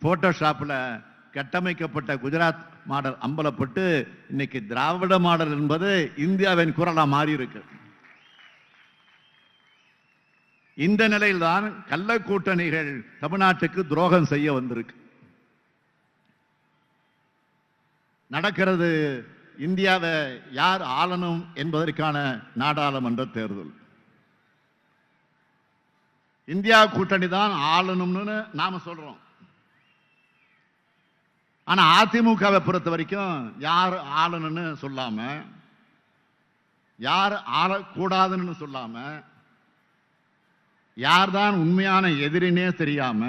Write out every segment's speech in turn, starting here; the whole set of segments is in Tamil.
போட்டோஷாப்பில் கட்டமைக்கப்பட்ட குஜராத் மாடல் அம்பலப்பட்டு இன்னைக்கு திராவிட மாடல் என்பது இந்தியாவின் குரலா மாறி இருக்கு. இந்த நிலையில்தான் கள்ள கூட்டணிகள் தமிழ்நாட்டுக்கு துரோகம் செய்ய வந்திருக்கு. நடக்கிறது இந்தியாவை யார் ஆளணும் என்பதற்கான நாடாளுமன்ற தேர்தல். இந்தியா கூட்டணி தான் ஆளணும்னு நாம சொல்றோம். ஆனா அதிமுகவை பொறுத்த வரைக்கும் யார் ஆளணும்னு சொல்லாம, யார் ஆளக்கூடாதுன்னு சொல்லாம, யார்தான் உண்மையான எதிரினே தெரியாம,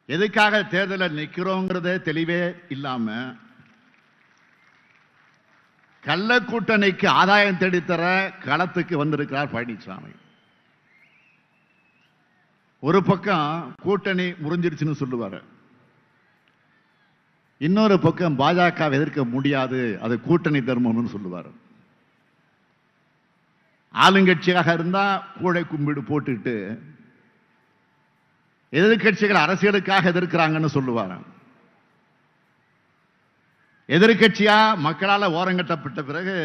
எதுக்காக தேர்தலில் நிற்கிறோங்கிறதே தெளிவே இல்லாம, கள்ள கூட்டணிக்கு ஆதாயம் தேடித்தர களத்துக்கு வந்திருக்கிறார் பழனிசாமி. ஒரு பக்கம் கூட்டணி முறிஞ்சிருச்சுன்னு சொல்லுவாரு, இன்னொரு பக்கம் பாஜக எதிர்க்க முடியாது, அது கூட்டணி தர்மம்னு சொல்லுவார். ஆளுங்கட்சியாக இருந்தா கூடை கும்பிடு போட்டுட்டு எதிர்கட்சிகள் அரசியலுக்காக எதிர்க்கிறாங்கன்னு சொல்லுவார். எதிர்கட்சியா மக்களால் ஓரங்கட்டப்பட்ட பிறகு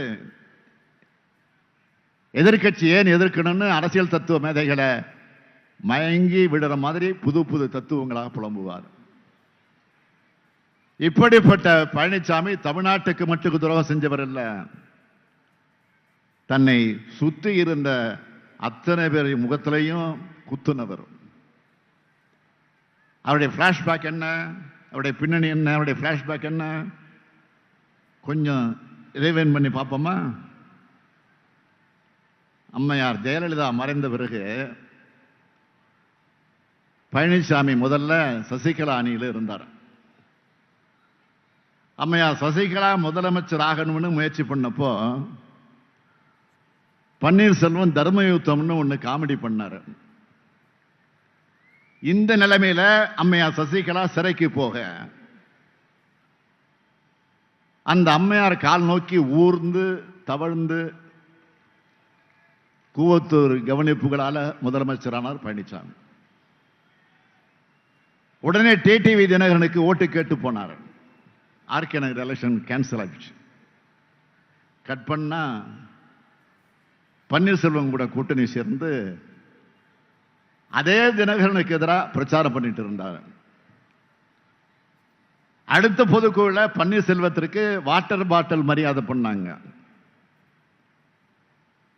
எதிர்கட்சி ஏன் எதிர்க்கணும்னு அரசியல் தத்துவ மேதைகளை மயங்கி விடுற மாதிரி புது புது தத்துவங்களாக புலம்புவார். இப்படிப்பட்ட பழனிசாமி தமிழ்நாட்டுக்கு மட்டும் துரோகம் செஞ்சவர் இல்ல, தன்னை சுத்தி இருந்த அத்தனை பேர் முகத்திலையும் குத்துனவர். அவருடைய பிளாஷ்பேக் என்ன, அவருடைய பின்னணி என்ன, அவருடைய பிளாஷ்பேக் என்ன, கொஞ்சம் ரிவைண்ட் பண்ணி பார்ப்போமா? அம்மையார் ஜெயலலிதா மறைந்த பிறகு பழனிசாமி முதல்ல சசிகலா அணியில் இருந்தார். அம்மையார் சசிகலா முதலமைச்சர் ஆகணும்னு முயற்சி பண்ணப்போ பன்னீர்செல்வம் தர்மயுத்தம்னு ஒன்று காமெடி பண்ணார். இந்த நிலைமையில அம்மையார் சசிகலா சிறைக்கு போக அந்த அம்மையார் கால் நோக்கி ஊர்ந்து தவழ்ந்து கூவத்தூர் கவனிப்புகளால முதலமைச்சரானார் பழனிசாமி. உடனே டிடிவி தினகரனுக்கு ஓட்டு கேட்டு போனார். ஆர்கே நகர் எலெக்ஷன் கேன்சல் ஆகிடுச்சு. கட் பண்ணா பன்னீர்செல்வம் கூட கூட்டணி சேர்ந்து அதே தினகரனுக்கு எதிராக பிரச்சாரம் பண்ணிட்டு இருந்தார். அடுத்த பொதுக்குழுல பன்னீர்செல்வத்திற்கு வாட்டர் பாட்டில் மரியாதை பண்ணாங்க.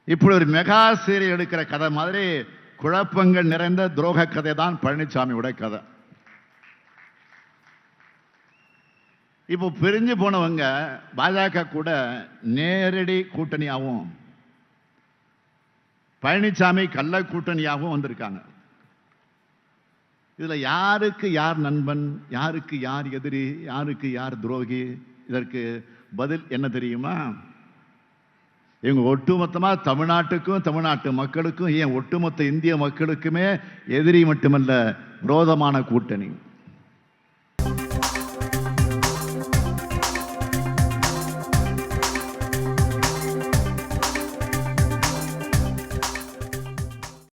இப்படி ஒரு மெகா சீரியல் எடுக்கிற கதை மாதிரி குழப்பங்கள் நிறைந்த துரோக கதை தான் பழனிசாமியோட கதை. இப்போ பிரிஞ்சு போனவங்க பாஜக கூட நேரடி கூட்டணியாகவும் பழனிசாமி கள்ள கூட்டணியாகவும் வந்திருக்காங்க. இதுல யாருக்கு யார் நண்பன், யாருக்கு யார் எதிரி, யாருக்கு யார் துரோகி, இதற்கு பதில் என்ன தெரியுமா? இவங்க ஒட்டுமொத்தமா தமிழ்நாட்டுக்கும் தமிழ்நாட்டு மக்களுக்கும், ஏன் ஒட்டுமொத்த இந்திய மக்களுக்குமே எதிரி மட்டுமல்ல, விரோதமான கூட்டணி.